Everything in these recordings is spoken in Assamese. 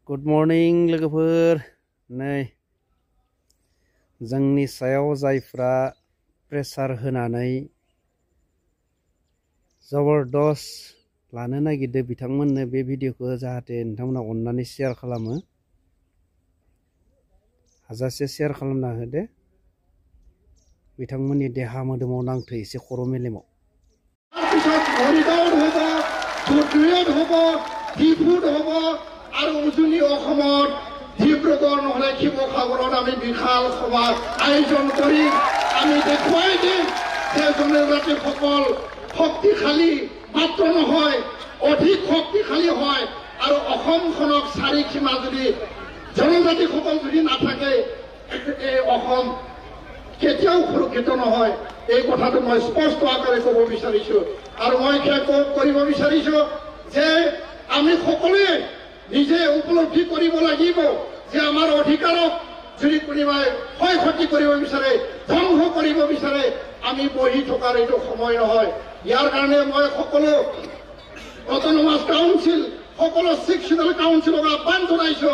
Good morning लोगोफोर नै जोंनि सायाव जायफ्रा प्रेसार होनानै जबरदस्त लानो नागिरदों बिथांमोननो बे भिडिअखौ जाहाथे नोंथांमोना अननानै शेयार खालामो हाजासे शेयार खालामना होदो बिथांमोननि देहा मोदोमाव नांथो एसे खर' मेलेमाव আৰু উজনি অসমত ডিব্ৰুগড় নহলে শিৱসাগৰত আমি বিশাল সভা আয়োজন কৰি আমি দেখুৱাই দিম যে জনজাতিসকল শক্তিশালী মাত্ৰ নহয় অধিক শক্তিশালী হয় আৰু অসমখনক চাৰি সীমা যদি জনজাতিসকল যদি নাথাকে এই অসম কেতিয়াও সুৰক্ষিত নহয় এই কথাটো মই স্পষ্ট আকাৰে ক'ব বিচাৰিছো আৰু মই কৰিব বিচাৰিছো যে আমি সকলোৱে নিজে উপলব্ধি কৰিব লাগিব যে আমাৰ অধিকাৰক যদি কোনোবাই ক্ষয় ক্ষতি কৰিব বিচাৰে ধ্বংস কৰিব বিচাৰে আমি বহি থকাৰ এইটো সময় নহয় ইয়াৰ কাৰণে মই সকলো অটোনমাস কাউন্সিল সকলো সেকশনাল কাউন্সিলক আহ্বান জনাইছো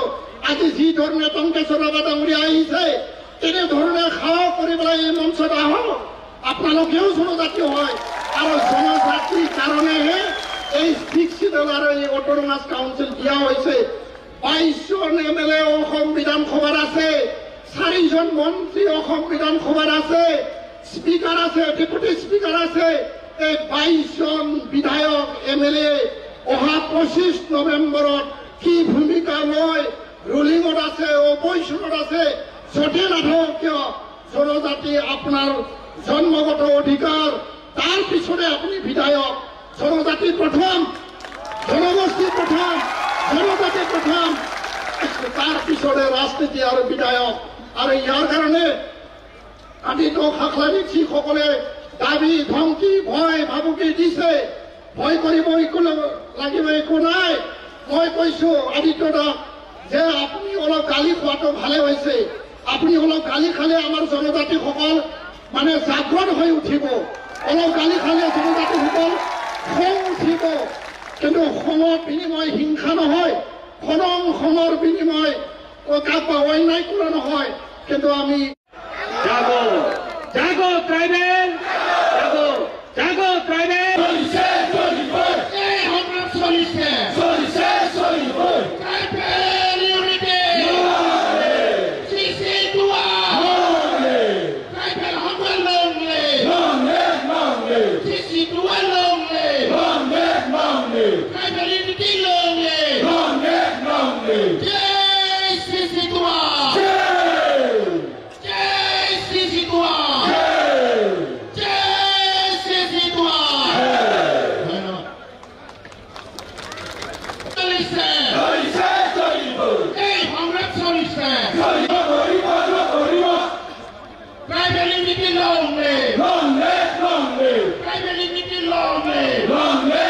আজি যি ধৰণে টংকেশ্বৰ ৰাভা ডাঙৰীয়া আহিছে তেনেধৰণে সাহস কৰি পেলাই এই মঞ্চত আহক আপোনালোকেও জনজাতি হয় আৰু জনজাতিৰ কাৰণেহে এই শিক্ষিতল আৰু এই অটোনমাস কাউন্সিল দিয়া হৈছে 22জন এমএলএ অসম বিধানসভাত আছে 4জন মন্ত্ৰী অসম বিধানসভাত আছে স্পিকাৰ আছে ডেপুটি স্পিকাৰ আছে এই 22জন বিধায়ক এমএলএ অহা 25 নৱেম্বৰত কি ভূমিকা লয় ৰুলিঙত আছে অপজিশ্যনত আছে য'তে নাথাকক কিয় জনজাতি আপোনাৰ জন্মগত অধিকাৰ তাৰ পিছতে আপুনি বিধায়ক জনজাতি প্ৰথম জনগোষ্ঠী প্ৰথম জনজাতি প্ৰথম তাৰ পিছতে ৰাজনীতি আৰু বিধায়ক আৰু ইয়াৰ কাৰণে আদিতো খাখলাৰীসকলে দাবী ধমকি ভয় ভাবুকি দিছে ভয় কৰিব লাগিব একো নাই মই কৈছো আদিত্য দাক যে আপুনি অলপ গালি খোৱাটো ভালে হৈছে আপুনি অলপ গালি খালে আমাৰ জনজাতিসকল মানে জাগ্ৰত হৈ উঠিব অলপ গালি খালে জনজাতিসকল খং উঠিব কিন্তু খঙৰ বিনিময় হিংসা নহয় খঙৰ বিনিময় কাপা অন্যায় কৰা নহয় কিন্তু আমি জাগো জাগো ট্ৰাইবেল জাগো জাগো ট্ৰাইবেল চলিছে চলিবই এই সংগ্ৰাম চলিছে চলিছে চলিবই ট্ৰাইবেল ইউনিটি চিচি দুৱা ট্ৰাইবেল সংগ্ৰাম লংলে চিচি দুৱা লংলে ট্ৰাইবেল ইউনিটি লংলে জয় চিচি দুৱা জয় চিচি দুৱা জয় চিচি দুৱা চলিছে চলিছে চলিবই এই সংগ্ৰাম চলিছে ট্ৰাইবেল ইউনিটি লংলে লংলে ট্ৰাইবেল ইউনিটি লংলে লংলে